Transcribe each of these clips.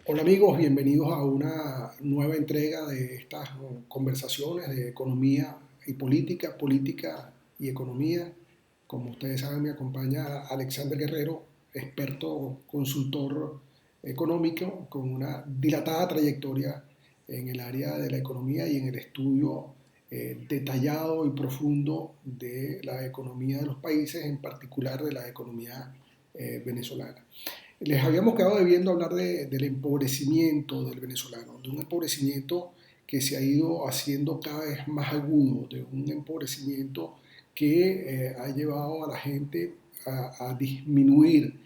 Hola amigos, bienvenidos a una nueva entrega de estas conversaciones de economía y política, política y economía. Como ustedes saben, me acompaña Alexander Guerrero, experto consultor económico con una dilatada trayectoria en el área de la economía y en el estudio detallado y profundo de la economía de los países, en particular de la economía venezolana. Les habíamos quedado debiendo hablar del empobrecimiento del venezolano, de un empobrecimiento que se ha ido haciendo cada vez más agudo, de un empobrecimiento que ha llevado a la gente a disminuir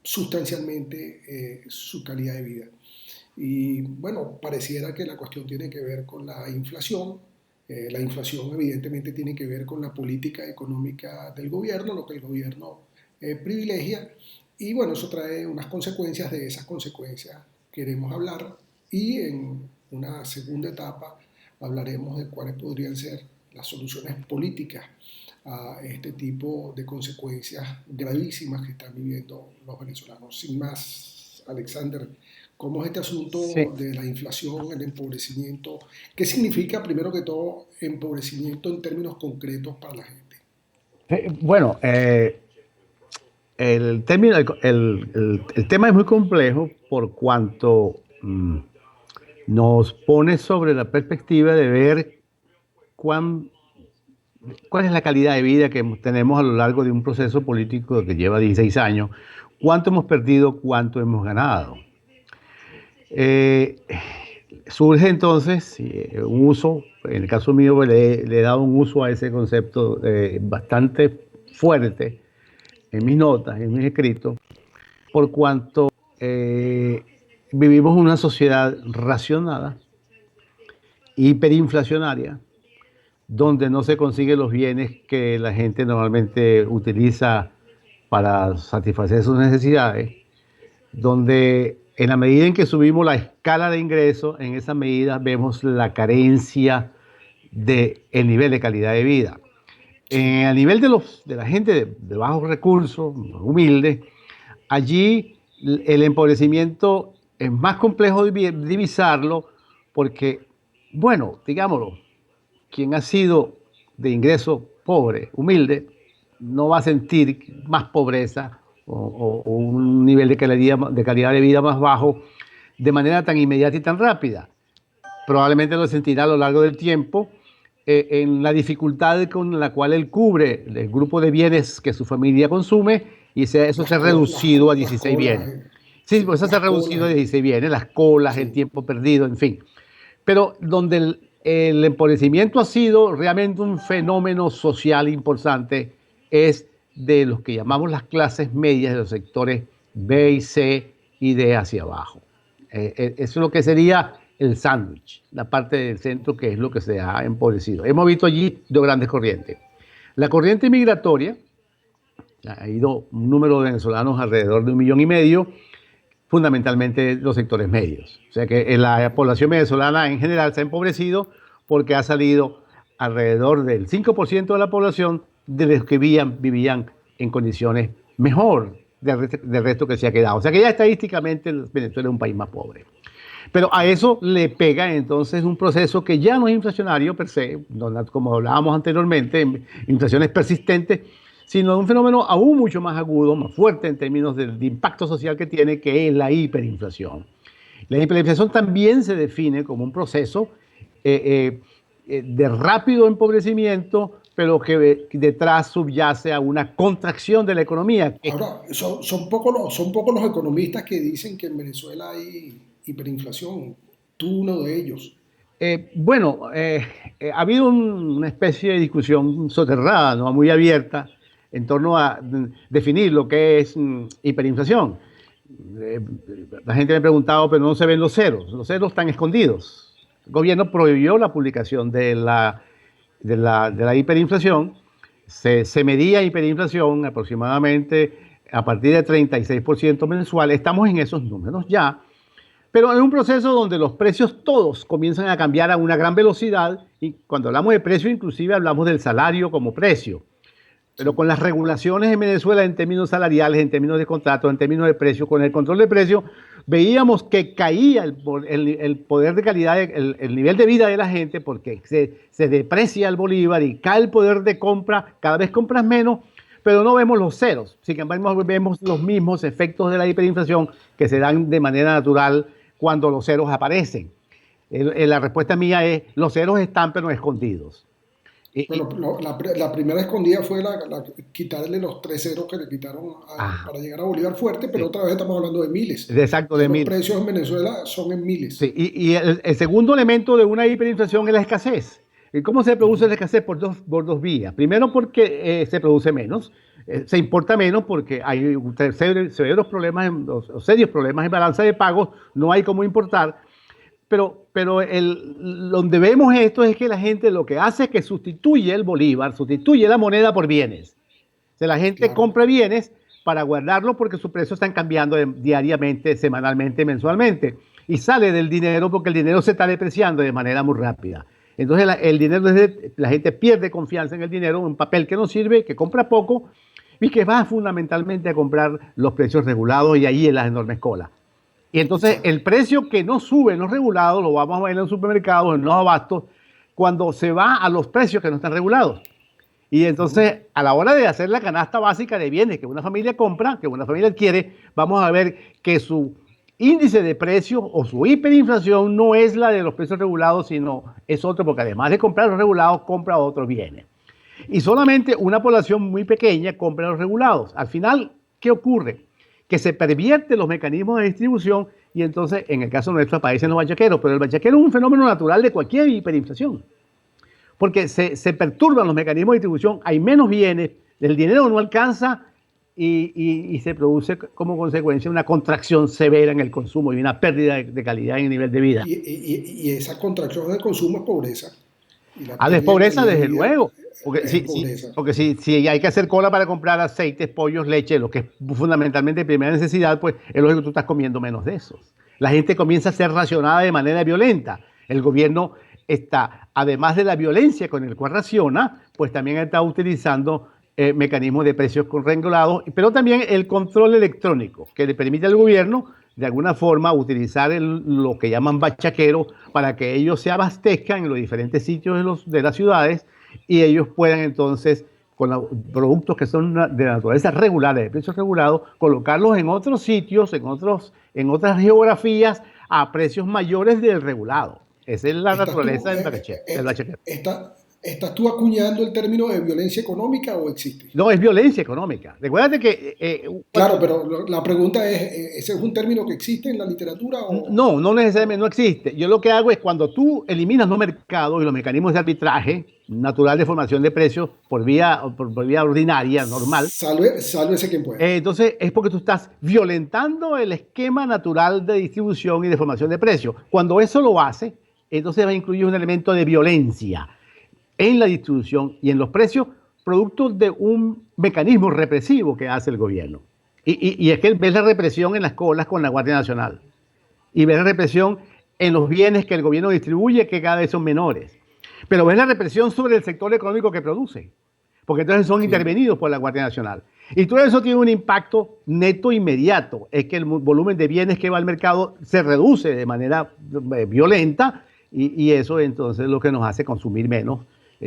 sustancialmente su calidad de vida. Y bueno, pareciera que la cuestión tiene que ver con la inflación. La inflación evidentemente tiene que ver con la política económica del gobierno, lo que el gobierno privilegia. Y bueno, eso trae unas consecuencias. De esas consecuencias queremos hablar y en una segunda etapa hablaremos de cuáles podrían ser las soluciones políticas a este tipo de consecuencias gravísimas que están viviendo los venezolanos. Sin más, Alexander, ¿cómo es este asunto Sí, de la inflación, el empobrecimiento? ¿Qué significa, primero que todo, empobrecimiento en términos concretos para la gente? bueno, el término, el tema es muy complejo por cuanto nos pone sobre la perspectiva de ver cuán, cuál es la calidad de vida que tenemos a lo largo de un proceso político que lleva 16 años, cuánto hemos perdido, cuánto hemos ganado. Eh, Surge entonces un uso, en el caso mío le he dado un uso a ese concepto bastante fuerte en mis notas, en mis escritos, por cuanto eh, vivimos en una sociedad racionada, hiperinflacionaria, donde no se consiguen los bienes que la gente normalmente utiliza para satisfacer sus necesidades, donde en la medida en que subimos la escala de ingresos, en esa medida vemos la carencia del nivel de calidad de vida. Sí, A nivel de la gente de bajos recursos, humildes, allí el empobrecimiento es más complejo divisarlo porque, bueno, digámoslo, quien ha sido de ingreso pobre, humilde, no va a sentir más pobreza o un nivel de calidad de vida más bajo de manera tan inmediata y tan rápida. Probablemente lo sentirá a lo largo del tiempo en la dificultad con la cual él cubre el grupo de bienes que su familia consume y eso se ha reducido a las 16 colas, bienes. Sí, sí, pues eso se ha las colas, reducido a 16 bienes, las colas, el sí. tiempo perdido, en fin. Pero donde el empobrecimiento ha sido realmente un fenómeno social importante es de los que llamamos las clases medias de los sectores B y C y D hacia abajo. Eso es lo que sería el sándwich, la parte del centro que es lo que se ha empobrecido. Hemos visto allí dos grandes corrientes. La corriente migratoria, ha ido un número de venezolanos alrededor de 1,5 millones, fundamentalmente los sectores medios. O sea que la población venezolana en general se ha empobrecido porque ha salido alrededor del 5% de la población de los que vivían en condiciones mejor del resto que se ha quedado. O sea que ya estadísticamente Venezuela es un país más pobre. Pero a eso le pega entonces un proceso que ya no es inflacionario per se, como hablábamos anteriormente, inflaciones persistentes, sino un fenómeno aún mucho más agudo, más fuerte en términos del impacto social que tiene, que es la hiperinflación. La hiperinflación también se define como un proceso de rápido empobrecimiento, pero que detrás subyace a una contracción de la economía. Ahora, son pocos los economistas que dicen que en Venezuela hay hiperinflación. Tú uno de ellos. Ha habido una especie de discusión soterrada, ¿no? Muy abierta, en torno a definir lo que es hiperinflación. Eh, la gente me ha preguntado, pero no se ven los ceros están escondidos. El gobierno prohibió la publicación de la hiperinflación. Se medía hiperinflación aproximadamente a partir de 36% mensual. Estamos en esos números ya, pero en un proceso donde los precios todos comienzan a cambiar a una gran velocidad, y cuando hablamos de precio, inclusive hablamos del salario como precio. Pero Sí, con las regulaciones en Venezuela en términos salariales, en términos de contratos, en términos de precios, con el control de precios, veíamos que caía el poder de calidad, el nivel de vida de la gente, porque se deprecia el bolívar y cae el poder de compra, cada vez compras menos, pero no vemos los ceros. Sin embargo, vemos los mismos efectos de la hiperinflación que se dan de manera natural cuando los ceros aparecen. La respuesta mía es, los ceros están pero escondidos. Bueno, la primera escondida fue quitarle los 3 ceros que le quitaron para llegar a Bolívar fuerte, pero sí. otra vez estamos hablando de miles. Exacto, de miles. Los precios en Venezuela son en miles. Sí, y el segundo elemento de una hiperinflación es la escasez. ¿Y cómo se produce la escasez? Por dos vías. Primero porque se produce menos, se importa menos porque hay severos problemas, serios problemas en balanza de pagos, no hay cómo importar. Pero donde vemos esto es que la gente lo que hace es que sustituye el bolívar, sustituye la moneda por bienes. O sea, la gente compra bienes para guardarlo porque sus precios están cambiando diariamente, semanalmente, mensualmente. Y sale del dinero porque el dinero se está depreciando de manera muy rápida. Entonces el dinero, la gente pierde confianza en el dinero, un papel que no sirve, que compra poco y que va fundamentalmente a comprar los precios regulados y ahí en las enormes colas. Y entonces el precio que no sube en los regulados lo vamos a ver en los supermercados, en los abastos, cuando se va a los precios que no están regulados. Y entonces a la hora de hacer la canasta básica de bienes que una familia compra, que una familia adquiere, vamos a ver que su índice de precio o su hiperinflación no es la de los precios regulados, sino es otro, porque además de comprar los regulados, compra otros bienes. Y solamente una población muy pequeña compra los regulados. Al final, ¿qué ocurre? Que se pervierten los mecanismos de distribución y entonces, en el caso nuestro, aparecen los bachaqueros. Pero el bachaquero es un fenómeno natural de cualquier hiperinflación, porque se perturban los mecanismos de distribución, hay menos bienes, el dinero no alcanza y se produce como consecuencia una contracción severa en el consumo y una pérdida de calidad en el nivel de vida. Y esa contracción del consumo es pobreza. Es pobreza, desde luego. Porque si hay que hacer cola para comprar aceites, pollos, leche, lo que es fundamentalmente de primera necesidad, pues es lógico que tú estás comiendo menos de esos. La gente comienza a ser racionada de manera violenta. El gobierno está, además de la violencia con el cual raciona, pues también está utilizando mecanismos de precios regulados, pero también el control electrónico, que le permite al gobierno de alguna forma utilizar lo que llaman bachaqueros para que ellos se abastezcan en los diferentes sitios de las ciudades y ellos puedan entonces, con los productos que son de naturaleza regular, de precios regulados, colocarlos en otros sitios, en otras geografías, a precios mayores del regulado. Esa es la naturaleza del bachaquero. ¿Estás tú acuñando el término de violencia económica o existe? No, es violencia económica. Recuérdate que... claro, pero la pregunta es, ¿ese es un término que existe en la literatura? O... No necesariamente, no existe. Yo lo que hago es cuando tú eliminas los mercados y los mecanismos de arbitraje natural de formación de precios por vía ordinaria, normal. Sálvese quien pueda. Entonces es porque tú estás violentando el esquema natural de distribución y de formación de precios. Cuando eso lo hace, entonces va a incluir un elemento de violencia en la distribución y en los precios, producto de un mecanismo represivo que hace el gobierno. Y es que ves la represión en las colas con la Guardia Nacional. Y ves la represión en los bienes que el gobierno distribuye, que cada vez son menores. Pero ves la represión sobre el sector económico que produce, porque entonces son intervenidos por la Guardia Nacional. Y todo eso tiene un impacto neto inmediato. Es que el volumen de bienes que va al mercado se reduce de manera violenta y eso entonces es lo que nos hace consumir menos,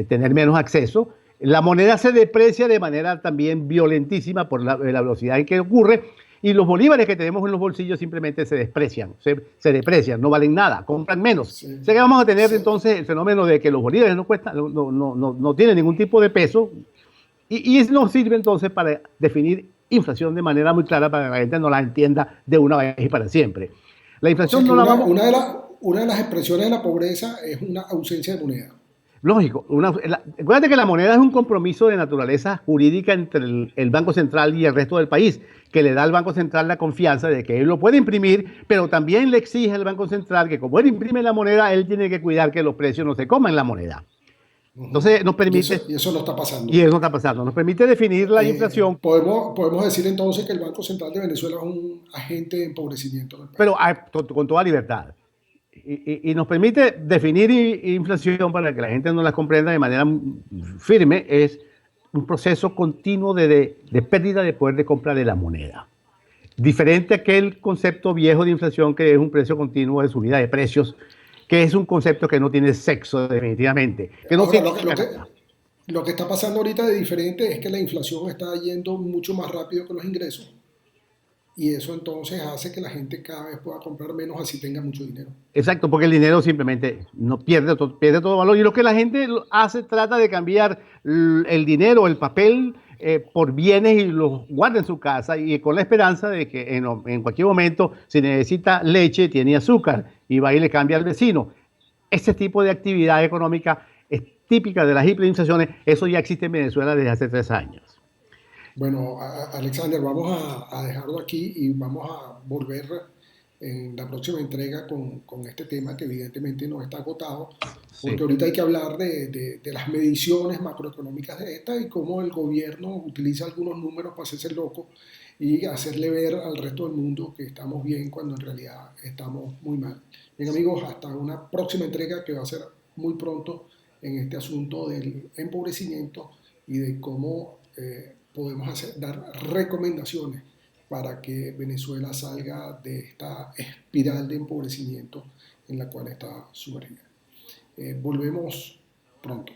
tener menos acceso. La moneda se deprecia de manera también violentísima por la velocidad en que ocurre y los bolívares que tenemos en los bolsillos simplemente se desprecian, se deprecian, no valen nada, compran menos. Sí. O sea que vamos a tener entonces el fenómeno de que los bolívares no tienen ningún tipo de peso y eso nos sirve entonces para definir inflación de manera muy clara para que la gente no la entienda de una vez y para siempre. La inflación una de las expresiones de la pobreza es una ausencia de moneda. Lógico. Acuérdate que la moneda es un compromiso de naturaleza jurídica entre el Banco Central y el resto del país, que le da al Banco Central la confianza de que él lo puede imprimir, pero también le exige al Banco Central que como él imprime la moneda, él tiene que cuidar que los precios no se coman la moneda. Entonces nos permite... Y eso no está pasando. Y eso no está pasando. Nos permite definir la inflación. Podemos decir entonces que el Banco Central de Venezuela es un agente de empobrecimiento. Pero con toda libertad. Y nos permite definir inflación para que la gente no la comprenda de manera firme. Es un proceso continuo de pérdida de poder de compra de la moneda. Diferente a aquel concepto viejo de inflación que es un precio continuo de subida de precios, que es un concepto que no tiene sexo definitivamente, que no Ahora, significa nada. lo que está pasando ahorita de diferente es que la inflación está yendo mucho más rápido que los ingresos y eso entonces hace que la gente cada vez pueda comprar menos así tenga mucho dinero. Exacto, porque el dinero simplemente no pierde todo valor. Y lo que la gente hace, trata de cambiar el dinero, el papel, por bienes y los guarda en su casa y con la esperanza de que en cualquier momento, si necesita leche, tiene azúcar y va y le cambia al vecino. Ese tipo de actividad económica es típica de las hiperinflaciones. Eso ya existe en Venezuela desde hace 3 años. Bueno, Alexander, vamos a dejarlo aquí y vamos a volver en la próxima entrega con este tema que evidentemente no está agotado, porque Sí. ahorita hay que hablar de las mediciones macroeconómicas de esta y cómo el gobierno utiliza algunos números para hacerse loco y hacerle ver al resto del mundo que estamos bien cuando en realidad estamos muy mal. Bien amigos, hasta una próxima entrega que va a ser muy pronto en este asunto del empobrecimiento y de cómo podemos dar recomendaciones para que Venezuela salga de esta espiral de empobrecimiento en la cual está sumergida. Volvemos pronto.